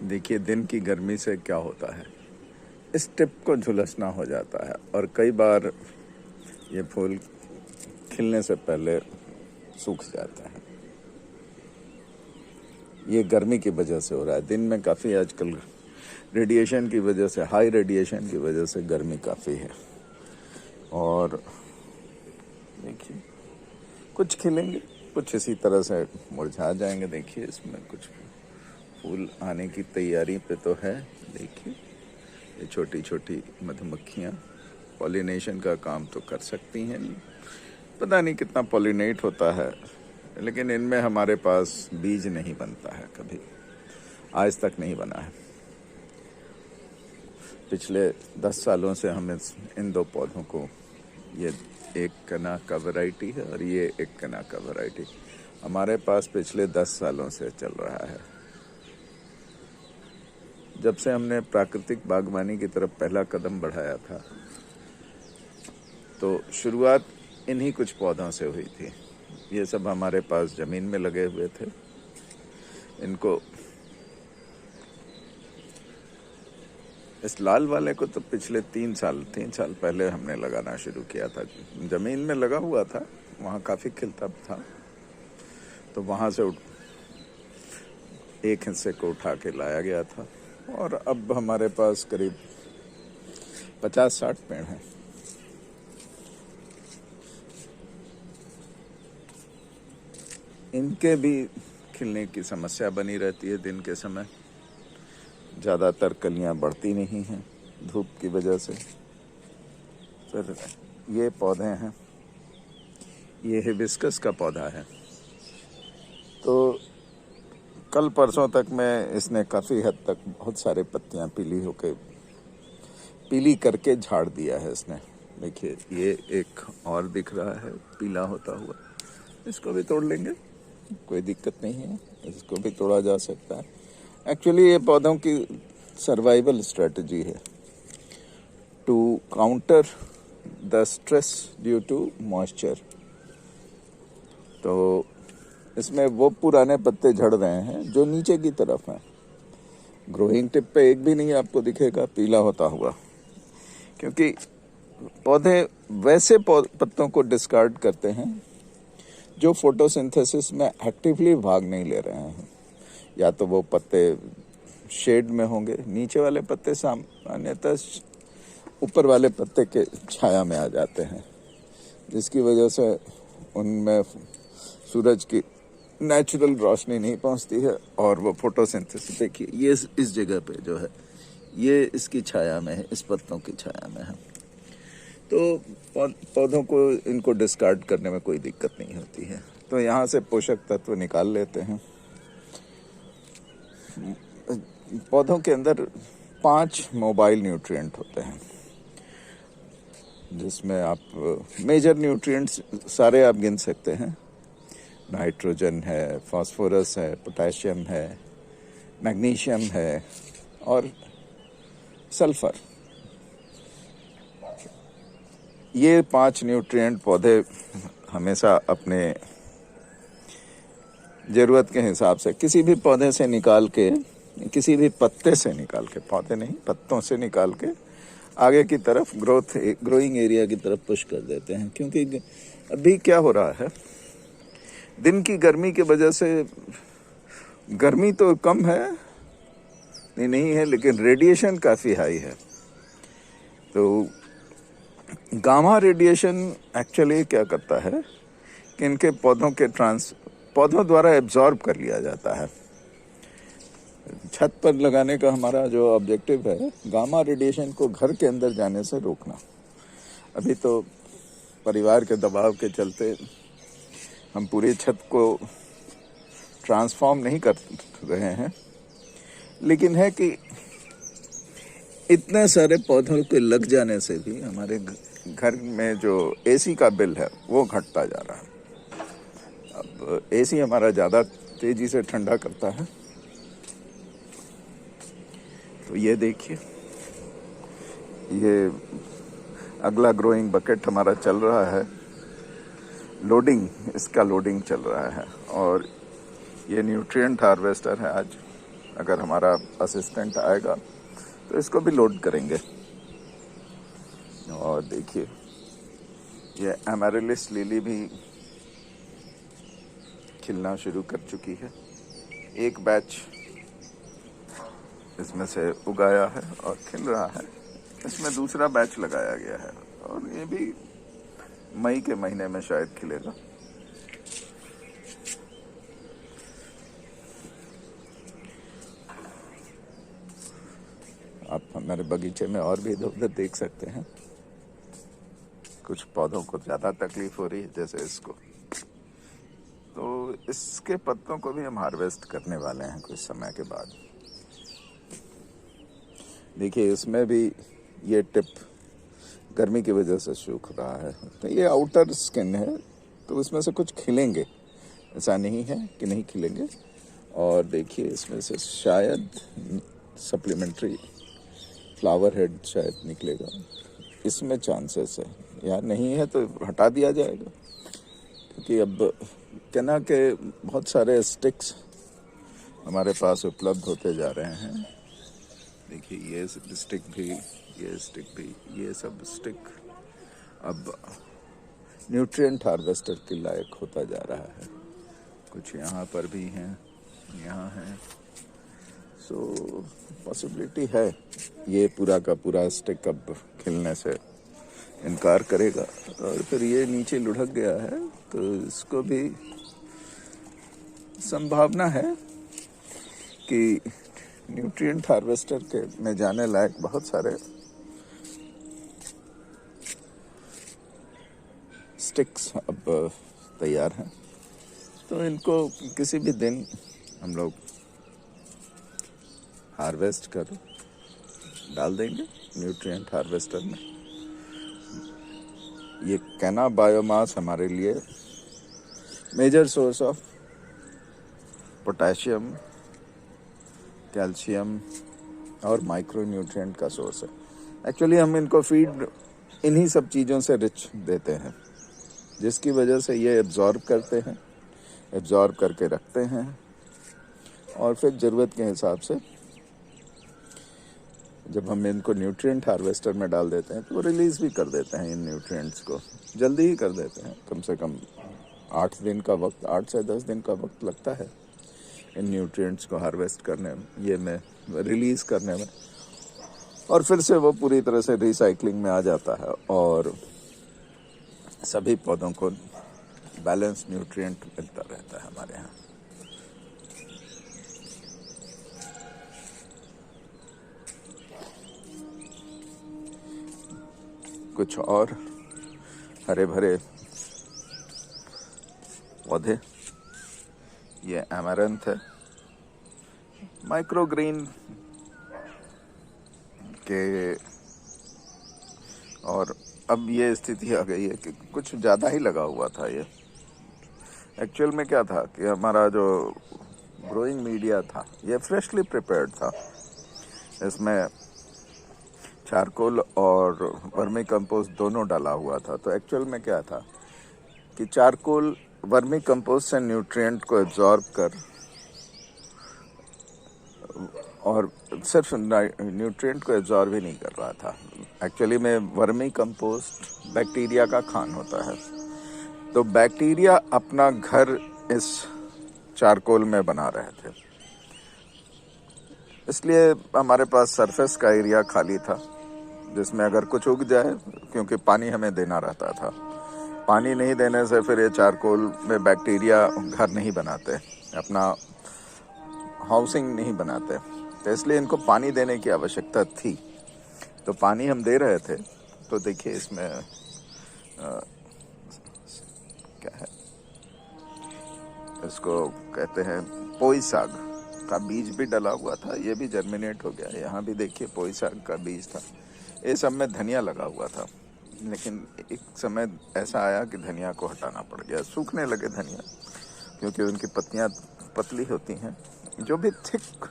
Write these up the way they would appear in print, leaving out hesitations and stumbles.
देखिए दिन की गर्मी से क्या होता है, इस टिप को झुलसना हो जाता है और कई बार ये फूल खिलने से पहले सूख जाता है। ये गर्मी की वजह से हो रहा है। दिन में काफ़ी आजकल रेडिएशन की वजह से, हाई रेडिएशन की वजह से गर्मी काफ़ी है। और देखिए कुछ खिलेंगे, कुछ इसी तरह से मुरझा जाएंगे। देखिए इसमें कुछ फूल आने की तैयारी पे तो है। देखिए ये छोटी छोटी मधुमक्खियाँ पॉलिनेशन का काम तो कर सकती हैं। पता नहीं कितना पॉलिनेट होता है, लेकिन इनमें हमारे पास बीज नहीं बनता है, कभी आज तक नहीं बना है। पिछले 10 सालों से हम इन दो पौधों को, ये एक कना का वैरायटी है और ये एक कना का वैरायटी हमारे पास पिछले 10 सालों से चल रहा है। जब से हमने प्राकृतिक बागवानी की तरफ पहला कदम बढ़ाया था, तो शुरुआत इन्हीं कुछ पौधों से हुई थी। ये सब हमारे पास ज़मीन में लगे हुए थे। इनको, इस लाल वाले को तो पिछले 3 साल पहले हमने लगाना शुरू किया था। ज़मीन में लगा हुआ था, वहाँ काफ़ी खिलता था, तो वहाँ से एक हिस्से को उठा के लाया गया था और अब हमारे पास करीब 50-60 पेड़ हैं। इनके भी खिलने की समस्या बनी रहती है दिन के समय। ज़्यादातर कलियां बढ़ती नहीं हैं धूप की वजह से। फिर ये पौधे हैं, ये हिबिस्कस का पौधा है। तो कल परसों तक में इसने काफ़ी हद तक बहुत सारे पत्तियां पीली करके झाड़ दिया है इसने। देखिए ये एक और दिख रहा है पीला होता हुआ, इसको भी तोड़ लेंगे, कोई दिक्कत नहीं है, इसको भी तोड़ा जा सकता है। एक्चुअली ये पौधों की सर्वाइवल स्ट्रेटजी है, to counter the stress due to moisture. तो इसमें वो पुराने पत्ते झड़ रहे हैं जो नीचे की तरफ हैं। ग्रोइंग टिप पे एक भी नहीं आपको दिखेगा पीला होता हुआ, क्योंकि पौधे वैसे पत्तों को डिस्कार्ड करते हैं जो फोटोसिंथेसिस में एक्टिवली भाग नहीं ले रहे हैं। या तो वो पत्ते शेड में होंगे, नीचे वाले पत्ते सामान्यतः ऊपर वाले पत्ते के छाया में आ जाते हैं, जिसकी वजह से उनमें सूरज की नेचुरल रोशनी नहीं पहुंचती है और वो फोटोसिंथेसिस, देखिए ये इस जगह पे जो है ये इसकी छाया में है, इस पत्तों की छाया में है। तो पौधों को इनको डिस्कार्ड करने में कोई दिक्कत नहीं होती है। तो यहाँ से पोषक तत्व निकाल लेते हैं। पौधों के अंदर 5 मोबाइल न्यूट्रिएंट होते हैं, जिसमें आप मेजर न्यूट्रिएंट्स सारे आप गिन सकते हैं। नाइट्रोजन है, फास्फोरस है, पोटेशियम है, मैग्नीशियम है और सल्फर। ये 5 न्यूट्रिएंट पौधे हमेशा अपने ज़रूरत के हिसाब से किसी भी पौधे से निकाल के, किसी भी पत्ते से निकाल के, पौधे नहीं पत्तों से निकाल के आगे की तरफ ग्रोइंग एरिया की तरफ पुश कर देते हैं। क्योंकि अभी क्या हो रहा है, दिन की गर्मी की वजह से, गर्मी तो कम है नहीं है, लेकिन रेडिएशन काफ़ी हाई है। तो गामा रेडिएशन एक्चुअली क्या करता है कि इनके पौधों द्वारा एब्जॉर्ब कर लिया जाता है। छत पर लगाने का हमारा जो ऑब्जेक्टिव है, गामा रेडिएशन को घर के अंदर जाने से रोकना। अभी तो परिवार के दबाव के चलते हम पूरी छत को ट्रांसफॉर्म नहीं कर रहे हैं, लेकिन है कि इतने सारे पौधों के लग जाने से भी हमारे घर में जो एसी का बिल है वो घटता जा रहा है। अब एसी हमारा ज़्यादा तेजी से ठंडा करता है। तो ये देखिए, ये अगला ग्रोइंग बकेट हमारा चल रहा है, इसका लोडिंग चल रहा है। और ये न्यूट्रिएंट हार्वेस्टर है। अगर हमारा असिस्टेंट आएगा तो इसको भी लोड करेंगे। और देखिए ये एमैरिलिस लिली भी खिलना शुरू कर चुकी है। एक बैच इसमें से उगाया है और खिल रहा है। इसमें दूसरा बैच लगाया गया है और ये भी मई के महीने में शायद खिलेगा। आप हमारे बगीचे में और भी इधर उधर देख सकते हैं। कुछ पौधों को ज़्यादा तकलीफ हो रही है, जैसे इसको, तो इसके पत्तों को भी हम हार्वेस्ट करने वाले हैं कुछ समय के बाद। देखिए इसमें भी ये टिप गर्मी की वजह से सूख रहा है। तो ये आउटर स्किन है, तो इसमें से कुछ खिलेंगे, ऐसा नहीं है कि नहीं खिलेंगे। और देखिए इसमें से शायद सप्लीमेंट्री फ्लावर हेड शायद निकलेगा, इसमें चांसेस है। या नहीं है तो हटा दिया जाएगा, क्योंकि अब केना के बहुत सारे स्टिक्स हमारे पास उपलब्ध होते जा रहे हैं। देखिए ये स्टिक भी, ये स्टिक भी, ये सब स्टिक अब न्यूट्रिएंट हार्वेस्टर के लायक होता जा रहा है। कुछ यहाँ पर भी हैं, यहाँ हैं। सो पॉसिबिलिटी है ये पूरा का पूरा स्टिक अब खिलने से इनकार करेगा। और फिर ये नीचे लुढ़क गया है, तो इसको भी संभावना है कि न्यूट्रिएंट हार्वेस्टर के में जाने लायक बहुत सारे स्टिक्स अब तैयार हैं। तो इनको किसी भी दिन हम लोग हार्वेस्ट कर डाल देंगे न्यूट्रिएंट हार्वेस्टर में। ये कैना बायोमास हमारे लिए major source of potassium, calcium और माइक्रो न्यूट्रिएंट का सोर्स है। एक्चुअली हम इनको फीड इन्हीं सब चीज़ों से रिच देते हैं, जिसकी वजह से ये एब्जॉर्ब करते हैं, एब्जॉर्ब करके रखते हैं और फिर ज़रूरत के हिसाब से जब हम इनको न्यूट्रिएंट हार्वेस्टर में डाल देते हैं तो वो रिलीज़ भी कर देते हैं। इन न्यूट्रिएंट्स को जल्दी ही कर देते हैं, कम से कम 8 दिन का वक्त, 8 से 10 दिन का वक्त लगता है इन न्यूट्रिएंट्स को हार्वेस्ट करने में, ये में रिलीज़ करने में। और फिर से वो पूरी तरह से रिसाइकलिंग में आ जाता है और सभी पौधों को बैलेंस न्यूट्रिएंट मिलता रहता है हमारे यहाँ। कुछ और हरे भरे पौधे, ये एमरैंथ है, माइक्रोग्रीन के। और अब ये स्थिति आ गई है कि कुछ ज़्यादा ही लगा हुआ था। ये एक्चुअल में क्या था कि हमारा जो ग्रोइंग मीडिया था ये फ्रेशली प्रिपेयर्ड था। इसमें चारकोल और वर्मी कंपोस्ट दोनों डाला हुआ था। तो एक्चुअल में क्या था कि चारकोल वर्मी कंपोस्ट से न्यूट्रिएंट को एब्जॉर्ब कर और सिर्फ न्यूट्रिएंट को एब्जॉर्ब ही नहीं कर रहा था। एक्चुअली में वर्मी कंपोस्ट बैक्टीरिया का खान होता है, तो बैक्टीरिया अपना घर इस चारकोल में बना रहे थे। इसलिए हमारे पास सरफेस का एरिया खाली था जिसमें अगर कुछ उग जाए, क्योंकि पानी हमें देना रहता था। पानी नहीं देने से फिर ये चारकोल में बैक्टीरिया घर नहीं बनाते, अपना हाउसिंग नहीं बनाते, तो इसलिए इनको पानी देने की आवश्यकता थी। तो पानी हम दे रहे थे। तो देखिए इसमें क्या है, इसको कहते हैं पोई साग का बीज भी डला हुआ था, ये भी जर्मिनेट हो गया। यहाँ भी देखिए पोई साग का बीज था। ये सब में धनिया लगा हुआ था, लेकिन एक समय ऐसा आया कि धनिया को हटाना पड़ गया, सूखने लगे धनिया, क्योंकि उनकी पत्तियाँ पतली होती हैं। जो भी थिक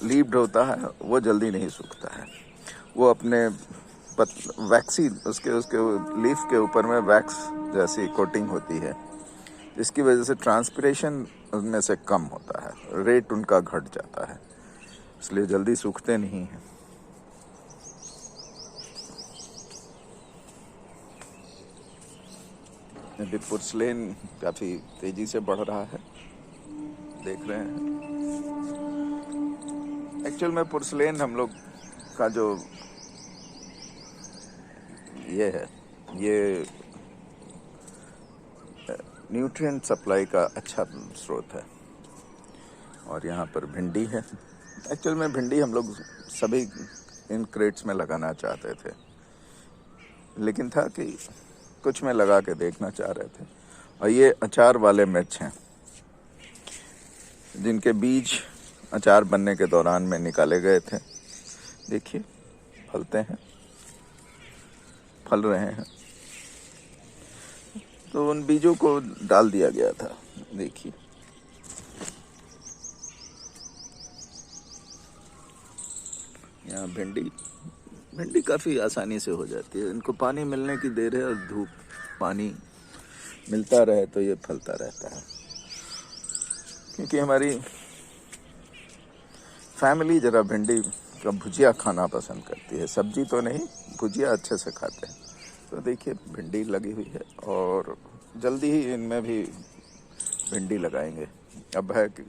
लीव्ड होता है वो जल्दी नहीं सूखता है, वो अपने वैक्सी उसके लीफ के ऊपर में वैक्स जैसी कोटिंग होती है, जिसकी वजह से ट्रांसपिरेशन उनमें से कम होता है, रेट उनका घट जाता है, इसलिए जल्दी सूखते नहीं हैं। अभी पुर्सलेन काफ़ी तेज़ी से बढ़ रहा है, देख रहे हैं। एक्चुअल में पुर्सलेन हम लोग का जो ये है, ये न्यूट्रिएंट सप्लाई का अच्छा स्रोत है। और यहाँ पर भिंडी है। एक्चुअल में भिंडी हम लोग सभी इन क्रेट्स में लगाना चाहते थे, लेकिन था कि कुछ में लगा के देखना चाह रहे थे। और ये अचार वाले मिर्च हैं, जिनके बीज अचार बनने के दौरान में निकाले गए थे। देखिए फलते हैं, फल रहे हैं, तो उन बीजों को डाल दिया गया था। देखिए यहाँ भिंडी काफ़ी आसानी से हो जाती है। इनको पानी मिलने की देर है और धूप पानी मिलता रहे तो ये फलता रहता है। क्योंकि हमारी फैमिली ज़रा भिंडी का भुजिया खाना पसंद करती है, सब्जी तो नहीं, भुजिया अच्छे से खाते हैं। तो देखिए भिंडी लगी हुई है और जल्दी ही इनमें भी भिंडी लगाएंगे। अब है कि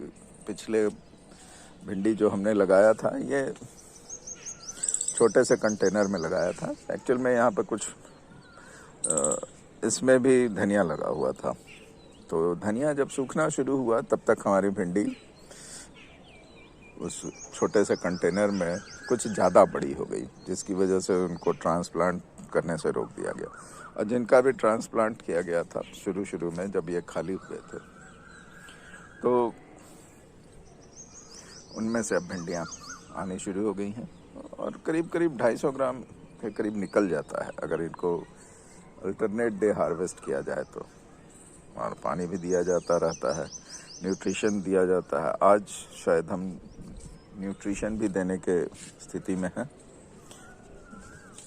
पिछले भिंडी जो हमने लगाया था, ये छोटे से कंटेनर में लगाया था। एक्चुअल में यहाँ पर कुछ इसमें भी धनिया लगा हुआ था, तो धनिया जब सूखना शुरू हुआ तब तक हमारी भिंडी उस छोटे से कंटेनर में कुछ ज़्यादा बड़ी हो गई, जिसकी वजह से उनको ट्रांसप्लांट करने से रोक दिया गया। और जिनका भी ट्रांसप्लांट किया गया था शुरू में, जब ये खाली हुए थे, तो उनमें से अब भिंडियाँ आनी शुरू हो गई हैं और करीब 250 ग्राम के करीब निकल जाता है अगर इनको अल्टरनेट डे हार्वेस्ट किया जाए तो। और पानी भी दिया जाता रहता है, न्यूट्रिशन दिया जाता है। आज शायद हम न्यूट्रिशन भी देने के स्थिति में हैं।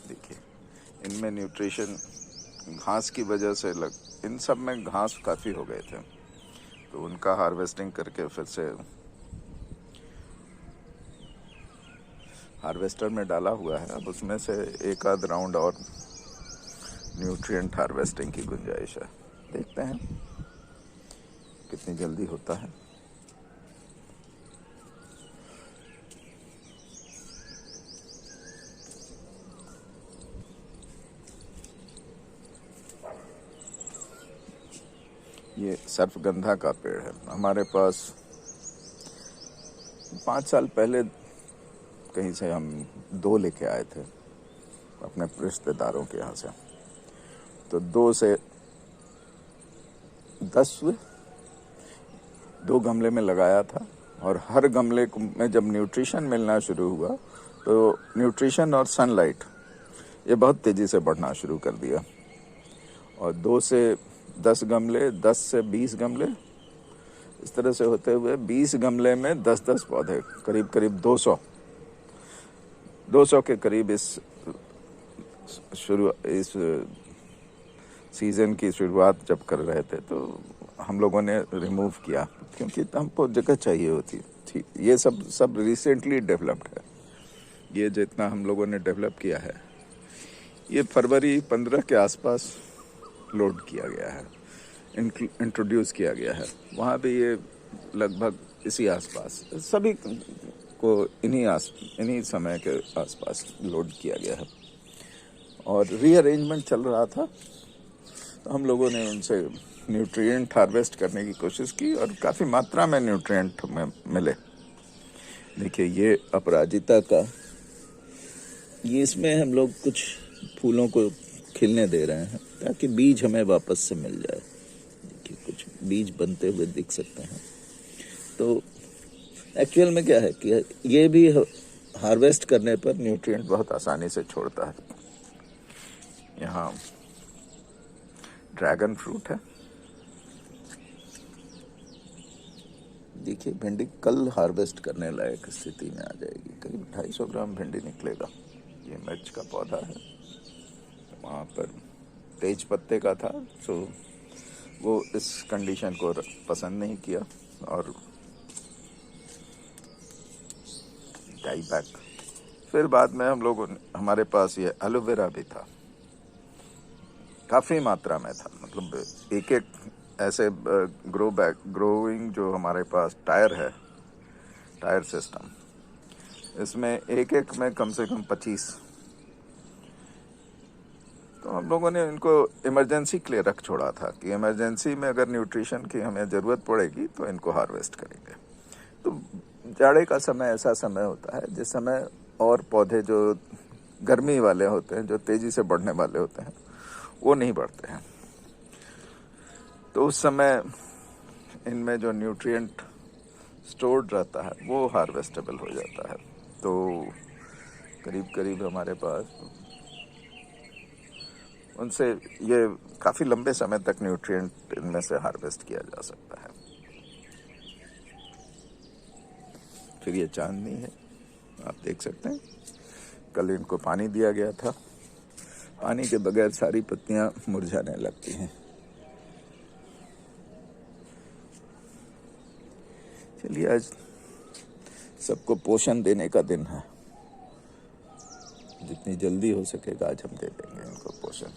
देखिए इनमें न्यूट्रिशन घास की वजह से इन सब में घास काफ़ी हो गए थे, तो उनका हार्वेस्टिंग करके फिर से हार्वेस्टर में डाला हुआ है। अब उसमें से एक आध राउंड और न्यूट्रिएंट हार्वेस्टिंग की गुंजाइश है। देखते हैं कितनी जल्दी होता है। ये सर्पगंधा का पेड़ है। हमारे पास 5 साल पहले कहीं से हम 2 लेके आए थे अपने रिश्तेदारों के यहाँ से, तो 2 से 10 हुए। 2 गमले में लगाया था और हर गमले में जब न्यूट्रिशन मिलना शुरू हुआ तो न्यूट्रिशन और सनलाइट ये बहुत तेज़ी से बढ़ना शुरू कर दिया। और 2 से 10 गमले, 10 से 20 गमले, इस तरह से होते हुए 20 गमले में 10-10 पौधे, करीब 200 के करीब इस सीज़न की शुरुआत जब कर रहे थे तो हम लोगों ने रिमूव किया, क्योंकि हमको जगह चाहिए होती थी। ये सब रिसेंटली डेवलप्ड है। ये जितना हम लोगों ने डेवलप किया है, ये फरवरी 15 के आसपास लोड किया गया है, इंट्रोड्यूस किया गया है। वहाँ भी ये लगभग इसी आसपास सभी को इन्हीं समय के आसपास लोड किया गया है। और रीअरेंजमेंट चल रहा था, तो हम लोगों ने उनसे न्यूट्रिएंट हार्वेस्ट करने की कोशिश की और काफ़ी मात्रा में न्यूट्रिएंट में मिले। देखिए ये अपराजिता का, ये इसमें हम लोग कुछ फूलों को खिलने दे रहे हैं ताकि बीज हमें वापस से मिल जाए। देखिए कुछ बीज बनते हुए दिख सकते हैं। तो एक्चुअल में क्या है कि ये भी हार्वेस्ट करने पर न्यूट्रिएंट बहुत आसानी से छोड़ता है। यहाँ ड्रैगन फ्रूट है। देखिए भिंडी कल हार्वेस्ट करने लायक स्थिति में आ जाएगी। करीब 250 ग्राम भिंडी निकलेगा। ये मिर्च का पौधा है, वहाँ पर तेज पत्ते का था, तो वो इस कंडीशन को पसंद नहीं किया और डाई बैक। फिर बाद में हम लोगों ने, हमारे पास ये एलोवेरा भी था, काफ़ी मात्रा में था, मतलब एक एक ऐसे ग्रोइंग जो हमारे पास टायर है, टायर सिस्टम, इसमें एक एक में कम से कम 25। तो हम लोगों ने इनको इमरजेंसी के लिए रख छोड़ा था कि इमरजेंसी में अगर न्यूट्रिशन की हमें ज़रूरत पड़ेगी तो इनको हार्वेस्ट करेंगे। तो जाड़े का समय ऐसा समय होता है जिस समय और पौधे जो गर्मी वाले होते हैं, जो तेज़ी से बढ़ने वाले होते हैं, वो नहीं बढ़ते हैं। तो उस समय इनमें जो न्यूट्रिएंट स्टोर्ड रहता है वो हार्वेस्टेबल हो जाता है। तो करीब करीब हमारे पास उनसे ये काफ़ी लंबे समय तक न्यूट्रिएंट इनमें से हार्वेस्ट किया जा सकता है। फिर ये चांदनी है, आप देख सकते हैं, कल इनको पानी दिया गया था। पानी के बगैर सारी पत्तियां मुरझाने लगती हैं। चलिए, आज सबको पोषण देने का दिन है, जितनी जल्दी हो सकेगा आज हम दे देंगे इनको पोषण।